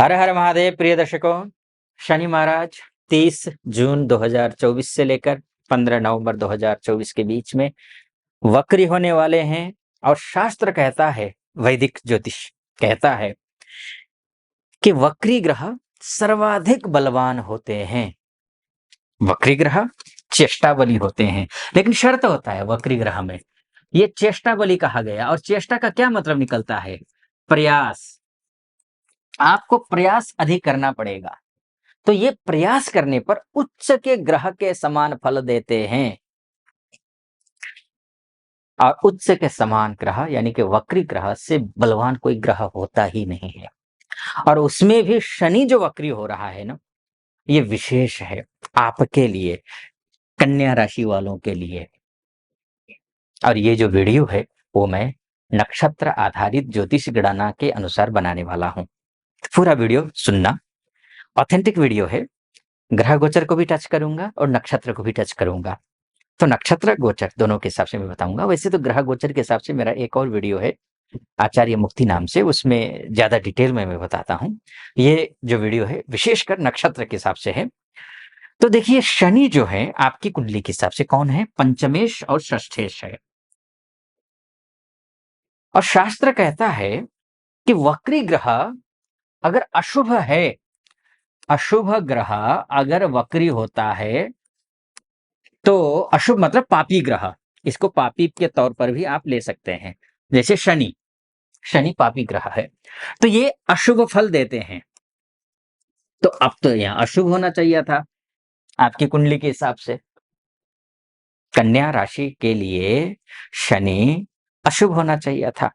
हर हर महादेव प्रिय दर्शकों। शनि महाराज 30 जून 2024 से लेकर 15 नवंबर 2024 के बीच में वक्री होने वाले हैं। और शास्त्र कहता है, वैदिक ज्योतिष कहता है कि वक्री ग्रह सर्वाधिक बलवान होते हैं। वक्री ग्रह चेष्टा बली होते हैं, लेकिन शर्त होता है वक्री ग्रह में। ये चेष्टा बली कहा गया, और चेष्टा का क्या मतलब निकलता है? प्रयास। आपको प्रयास अधिक करना पड़ेगा, तो ये प्रयास करने पर उच्च के ग्रह के समान फल देते हैं। और उच्च के समान ग्रह यानी कि वक्री ग्रह से बलवान कोई ग्रह होता ही नहीं है। और उसमें भी शनि जो वक्री हो रहा है ना, ये विशेष है आपके लिए, कन्या राशि वालों के लिए। और ये जो वीडियो है वो मैं नक्षत्र आधारित ज्योतिष गणना के अनुसार बनाने वाला हूं। पूरा वीडियो सुनना, ऑथेंटिक वीडियो है। ग्रह गोचर को भी टच करूंगा और नक्षत्र को भी टच करूंगा। तो नक्षत्र गोचर दोनों के हिसाब से मैं बताऊंगा। वैसे तो ग्रह गोचर के हिसाब से मेरा एक और वीडियो है आचार्य मुक्ति नाम से, उसमें ज्यादा डिटेल में मैं बताता हूं। ये जो वीडियो है विशेषकर नक्षत्र के हिसाब से है। तो देखिए, शनि जो है आपकी कुंडली के हिसाब से कौन है? पंचमेश और षष्ठेश है। और शास्त्र कहता है कि वक्री ग्रह अगर अशुभ है, अशुभ ग्रह अगर वक्री होता है तो अशुभ मतलब पापी ग्रह, इसको पापी के तौर पर भी आप ले सकते हैं। जैसे शनि, शनि पापी ग्रह है तो ये अशुभ फल देते हैं। तो अब तो यहाँ अशुभ होना चाहिए था आपकी कुंडली के हिसाब से। कन्या राशि के लिए शनि अशुभ होना चाहिए था,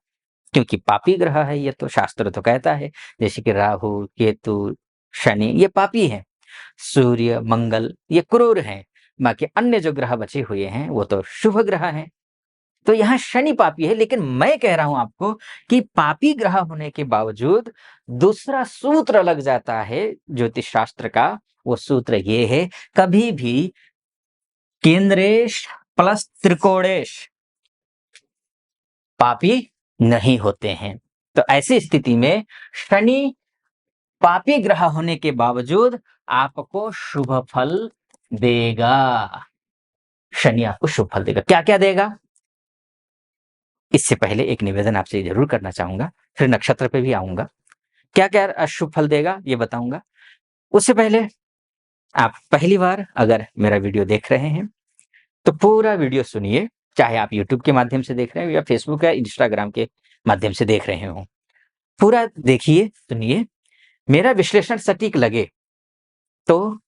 क्योंकि पापी ग्रह है ये, तो शास्त्र तो कहता है। जैसे कि राहु, केतु, शनि ये पापी हैं। सूर्य, मंगल ये क्रूर हैं। बाकी अन्य जो ग्रह बचे हुए हैं वो तो शुभ ग्रह हैं। तो यहाँ शनि पापी है, लेकिन मैं कह रहा हूं आपको कि पापी ग्रह होने के बावजूद दूसरा सूत्र लग जाता है ज्योतिष शास्त्र का। वो सूत्र ये है, कभी भी केंद्रेश प्लस त्रिकोणेश पापी नहीं होते हैं। तो ऐसी स्थिति में शनि पापी ग्रह होने के बावजूद आपको शुभ फल देगा। शनि आपको शुभ फल देगा। क्या क्या देगा? इससे पहले एक निवेदन आपसे जरूर करना चाहूंगा, फिर नक्षत्र पे भी आऊंगा। क्या क्या अशुभ फल देगा ये बताऊंगा। उससे पहले आप पहली बार अगर मेरा वीडियो देख रहे हैं तो पूरा वीडियो सुनिए, चाहे आप यूट्यूब के माध्यम से देख रहे हो या फेसबुक या इंस्टाग्राम के माध्यम से देख रहे हो। पूरा देखिए, सुनिए। मेरा विश्लेषण सटीक लगे तो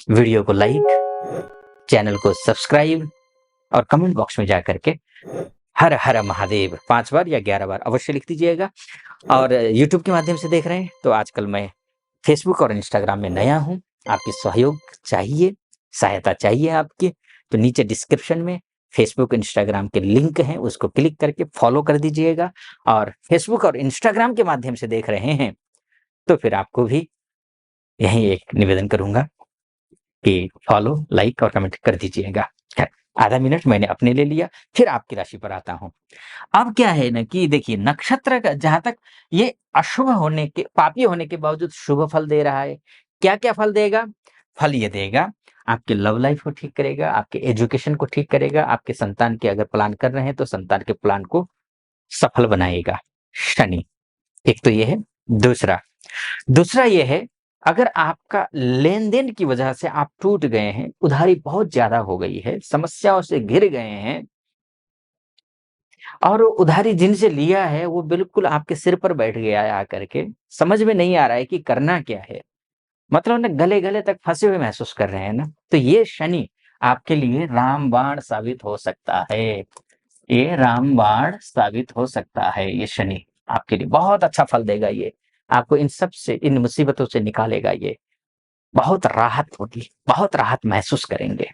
वीडियो को लाइक, चैनल को सब्सक्राइब और कमेंट बॉक्स में जाकर के हर हर महादेव 5 बार या 11 बार अवश्य लिख दीजिएगा। और यूट्यूब के माध्यम से देख रहे हैं तो आजकल मैं फेसबुक और इंस्टाग्राम में नया हूं। आपकी सहयोग चाहिए, सहायता चाहिए आपकी, तो नीचे डिस्क्रिप्शन में फेसबुक इंस्टाग्राम के लिंक हैं, उसको क्लिक करके फॉलो कर दीजिएगा। और फेसबुक और इंस्टाग्राम के माध्यम से देख रहे हैं तो फिर आपको भी यही एक निवेदन करूंगा कि फॉलो, लाइक और कमेंट कर दीजिएगा। आधा मिनट मैंने अपने ले लिया, फिर आपकी राशि पर आता हूं। अब क्या है ना कि देखिए, नक्षत्र का जहां तक ये अशुभ होने के, पापी होने के बावजूद शुभ फल दे रहा है। क्या क्या फल देगा? फल ये देगा, आपके लव लाइफ को ठीक करेगा, आपके एजुकेशन को ठीक करेगा, आपके संतान के अगर प्लान कर रहे हैं तो संतान के प्लान को सफल बनाएगा शनि। एक तो ये है। दूसरा दूसरा ये है, अगर आपका लेन-देन की वजह से आप टूट गए हैं, उधारी बहुत ज्यादा हो गई है, समस्याओं से घिर गए हैं और उधारी जिनसे लिया है वो बिल्कुल आपके सिर पर बैठ गया है आकर के, समझ में नहीं आ रहा है कि करना क्या है। मतलब ना गले-गले तक फँसे हुए महसूस कर रहे हैं ना, तो ये शनि आपके लिए रामबाण साबित हो सकता है। ये रामबाण साबित हो सकता है। ये शनि आपके लिए बहुत अच्छा फल देगा। ये आपको इन सब से, इन मुसीबतों से निकालेगा। ये बहुत राहत होगी, बहुत राहत महसूस करेंगे।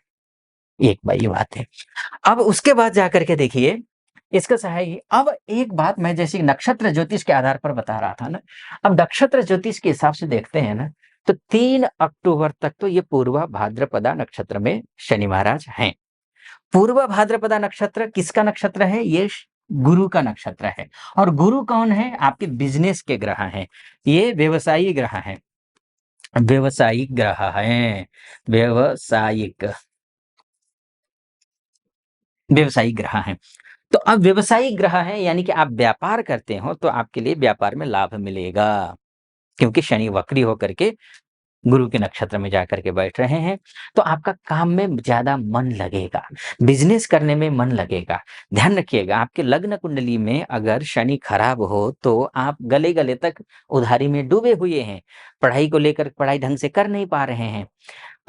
एक बड़ी बात है। अब उसके बाद जाकर के देखिए, इसका सहाय अब एक बात मैं जैसे नक्षत्र ज्योतिष के आधार पर बता रहा था ना, अब नक्षत्र ज्योतिष के हिसाब से देखते हैं ना, तो 3 अक्टूबर तक तो ये पूर्वा भाद्रपदा नक्षत्र में शनि महाराज हैं। पूर्वा भाद्रपदा नक्षत्र किसका नक्षत्र है? ये गुरु का नक्षत्र है। और गुरु कौन है? आपके बिजनेस के ग्रह हैं। ये व्यवसायी ग्रह हैं, व्यवसायिक ग्रह हैं, व्यवसायिक व्यवसायिक ग्रह हैं। तो अब व्यवसायिक ग्रह हैं यानी कि आप व्यापार करते हो तो आपके लिए व्यापार में लाभ मिलेगा, क्योंकि शनि वक्री होकर के गुरु के नक्षत्र में जाकर के बैठ रहे हैं। तो आपका काम में ज़्यादा मन लगेगा, बिज़नेस करने में मन लगेगा। ध्यान रखिएगा, आपके लग्न कुंडली में अगर शनि खराब हो तो आप गले-गले तक उधारी में डूबे हुए हैं। पढ़ाई को लेकर पढ़ाई ढंग से कर नहीं पा रहे हैं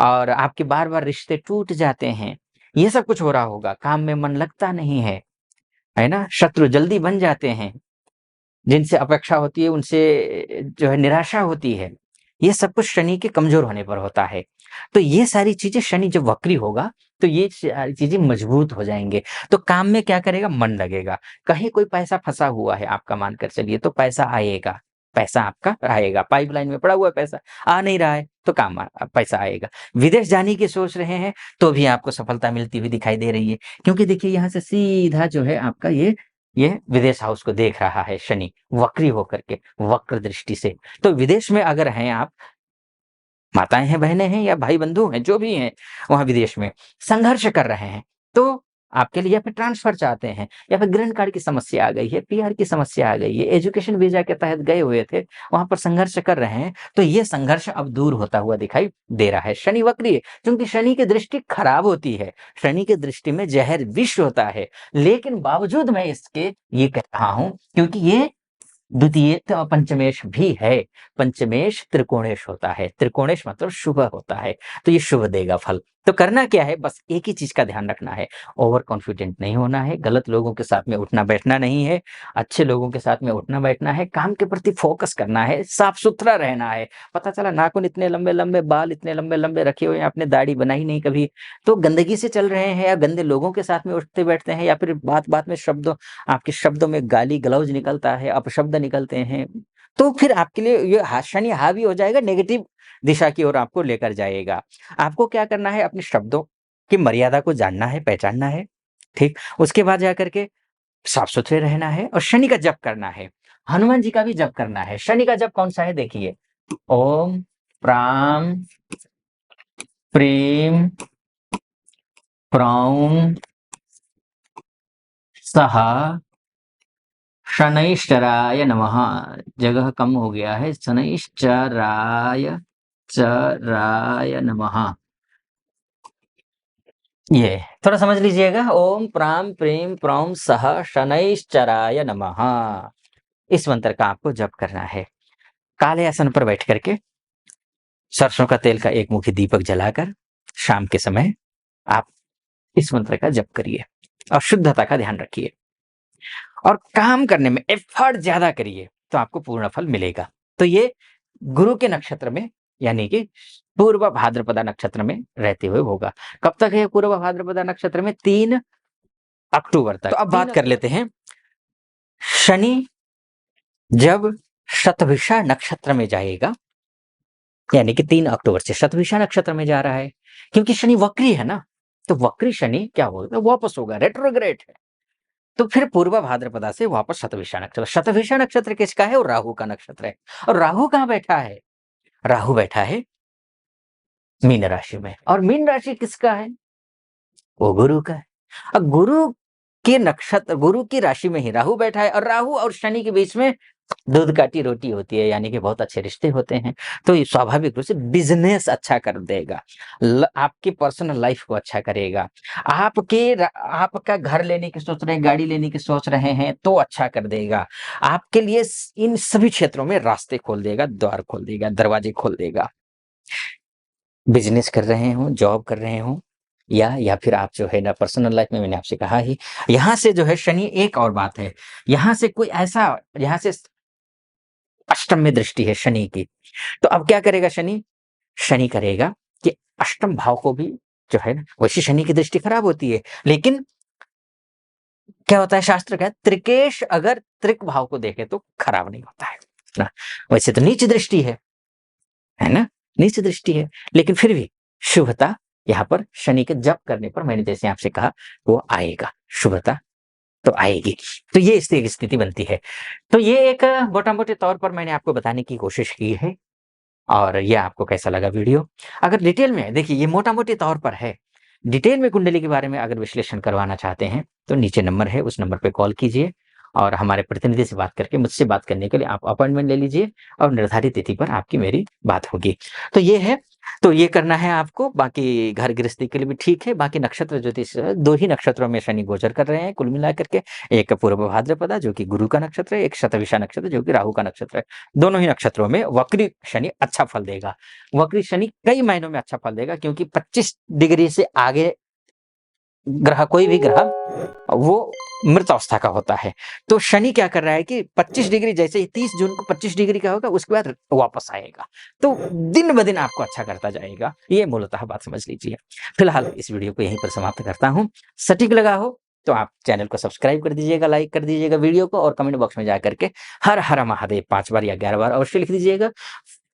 और आपके बार-बार रिश्ते टूट जाते हैं। ये सब कुछ हो रहा होगा, काम में मन लगता नहीं है ना? शत्रु जल्दी बन जाते हैं। जिनसे अपेक्षा होती है उनसे जो है निराशा होती है। ये सब कुछ शनि के कमज़ोर होने पर होता है। तो ये सारी चीज़ें शनि जब वक्री होगा तो ये सारी चीज़ें मजबूत हो जाएँगे। तो काम में क्या करेगा? मन लगेगा। कहीं कोई पैसा फँसा हुआ है आपका मानकर चलिए तो पैसा आएगा, पैसा आपका आएगा। पाइपलाइन में पड़ा हुआ है पैसा, आ नहीं रहा है तो पैसा आएगा। विदेश जाने की सोच रहे हैं तो भी आपको सफलता मिलती हुई दिखाई दे रही है। क्योंकि देखिए यहाँ से सीधा जो है आपका ये विदेश हाउस को देख रहा है शनि, वक्री होकर के, वक्र दृष्टि से। तो विदेश में अगर हैं आप, माताएँ हैं, बहनें हैं या भाई-बंधु हैं, जो भी हैं वहाँ विदेश में, संघर्ष कर रहे हैं, तो आपके लिए या फिर ट्रांसफ़र चाहते हैं या फिर ग्रीन कार्ड की समस्या आ गई है, पीआर की समस्या आ गई है, एजुकेशन वीज़ा के तहत गए हुए थे, वहाँ पर संघर्ष कर रहे हैं, तो ये संघर्ष अब दूर होता हुआ दिखाई दे रहा है। शनि वक्री है, क्योंकि शनि की दृष्टि खराब होती है, शनि की दृष्टि में ज़हर विष होता है, लेकिन बावजूद मैं इसके ये कह रहा हूँ क्योंकि ये द्वितीय पंचमेश भी है। पंचमेश त्रिकोणेश होता है, त्रिकोणेश मतलब शुभ होता है, तो ये शुभ देगा फल। तो करना क्या है? बस एक ही चीज़ का ध्यान रखना है, ओवर कॉन्फिडेंट नहीं होना है, गलत लोगों के साथ में उठना-बैठना नहीं है, अच्छे लोगों के साथ में उठना-बैठना है, काम के प्रति फ़ोकस करना है, साफ-सुथरा रहना है। पता चला नाखून इतने लंबे-लंबे, बाल इतने लंबे-लंबे रखे हुए हैं, आपने दाढ़ी बनाई नहीं कभी, तो गंदगी से चल रहे हैं या गंदे लोगों के साथ में उठते-बैठते हैं या फिर बात-बात में आपके शब्दों में गाली-गलौज निकलता है, अपशब्द निकलते हैं, तो फिर आपके लिए ये शनि हावी हो जाएगा, नेगेटिव दिशा की ओर आपको लेकर जाएगा। आपको क्या करना है? अपने शब्दों की मर्यादा को जानना है, पहचानना है, ठीक? उसके बाद जाकर के साफ-सुथरे रहना है और शनि का जप करना है। हनुमान जी का भी जप करना है। शनि का जप कौन-सा है देखिए, ओम प्रां प्रीं प्रौं सः शनैश्चराय नमः। जगह कम हो गया है, चराय नमः। ये थोड़ा समझ लीजिएगा, ओम प्रां प्रीं प्रौं सः शनैश्चराय नमः। इस मंत्र का आपको जप करना है। काले आसन पर बैठ करके सरसों का तेल का एक मुखी दीपक जलाकर शाम के समय आप इस मंत्र का जप करिए और शुद्धता का ध्यान रखिए और काम करने में एफर्ट ज़्यादा करिए, तो आपको पूर्ण फल मिलेगा। तो ये गुरु के नक्षत्र में यानी कि पूर्व भाद्रपदा नक्षत्र में रहते हुए होगा। कब तक है पूर्व भाद्रपदा नक्षत्र में? 3 अक्टूबर तक। तो अब बात कर लेते हैं, शनि जब शतभिषा नक्षत्र में जाएगा, यानी कि 3 अक्टूबर से शतभिषा नक्षत्र में जा रहा है, क्योंकि शनि वक्री है ना, तो वक्री शनि क्या होगा? वापस होगा, रेट्रोग्रेड है। तो फिर पूर्व भाद्रपदा से वापस शतभिषा नक्षत्र। शतभिषा नक्षत्र किसका है? वो राहु का नक्षत्र है। और राहु कहाँ बैठा है? राहु बैठा है मीन राशि में। और मीन राशि किसका है? वो गुरु का है। अब गुरु की राशि में ही राहु बैठा है और राहु और शनि के बीच में दूध काटी रोटी होती है, यानी कि बहुत अच्छे रिश्ते होते हैं। तो ये स्वाभाविक रूप से बिज़नेस अच्छा कर देगा। आपकी पर्सनल लाइफ़ को अच्छा करेगा। आपका घर लेने की सोच रहे हैं, गाड़ी लेने की सोच रहे हैं, तो अच्छा कर देगा। आपके लिए इन सभी क्षेत्रों में रास्ते खोल देगा, द्वार खोल देगा, दरवाजे खोल देगा। बिज़नेस कर रहे हों, जॉब कर रहे हों या फिर आप जो है ना पर्सनल लाइफ़ में, मैंने आपसे कहा ही, यहाँ से जो है शनि, एक और बात है, यहाँ से कोई ऐसा, यहाँ से अष्टम में दृष्टि है शनि की। तो अब क्या करेगा शनि? शनि करेगा कि अष्टम भाव को भी जो है ना, वैसे शनि की दृष्टि खराब होती है, लेकिन क्या होता है, शास्त्र कहता है त्रिकेश अगर त्रिक भाव को देखे तो खराब नहीं होता है ना। वैसे तो नीच दृष्टि है ना? नीच दृष्टि है, लेकिन फिर भी शुभता यहाँ पर शनि के जप करने पर, मैंने जैसे आपसे कहा, वो आएगा, शुभता तो आएगी। तो ये स्थिति बनती है। तो ये एक मोटा-मोटे तौर पर मैंने आपको बताने की कोशिश की है और ये आपको कैसा लगा वीडियो? अगर डिटेल में देखिए ये मोटा-मोटे तौर पर है। डिटेल में कुंडली के बारे में अगर विश्लेषण करवाना चाहते हैं, तो नीचे नंबर है, उस नंबर पे कॉल कीजिए और हमारे प्रतिनिधि से बात करके मुझसे बात करने के लिए आप अपॉइंटमेंट ले लीजिए और निर्धारित तिथि पर आपकी मेरी बात होगी। तो ये है, तो ये करना है आपको, बाकी घर गृहस्थी के लिए भी ठीक है, बाकी नक्षत्र ज्योतिष 2 ही नक्षत्रों में शनि गोचर कर रहे हैं कुल मिलाकर के, एक पूर्व भाद्रपदा जो कि गुरु का नक्षत्र है, एक शतभिषा नक्षत्र जो कि राहु का नक्षत्र है। दोनों ही नक्षत्रों में वक्री शनि अच्छा फल देगा। वक्री शनि कई मायनों में अच्छा फल देगा क्योंकि 25 डिग्री से आगे ग्रह कोई भी ग्रह वो मृत अवस्था का होता है। तो शनि क्या कर रहा है कि 25 डिग्री जैसे ही 30 जून को 25 डिग्री का होगा उसके बाद वापस आएगा। तो दिन-ब-दिन आपको अच्छा करता जाएगा। ये मूलतः बात समझ लीजिए। फिलहाल इस वीडियो को यहीं पर समाप्त करता हूँ। सटीक लगा हो तो आप चैनल को सब्सक्राइब कर दीजिएगा, लाइक कर दीजिएगा वीडियो को और कमेंट बॉक्स में जाकर के हर हर महादेव 5 बार या 11 बार अवश्य लिख दीजिएगा।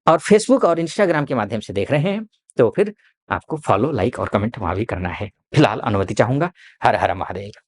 और फेसबुक और इंस्टाग्राम के माध्यम से देख रहे हैं तो फिर आपको फॉलो, लाइक और कमेंट वहाँ भी करना है। फिलहाल अनुमति चाहूँगा। हर हर महादेव।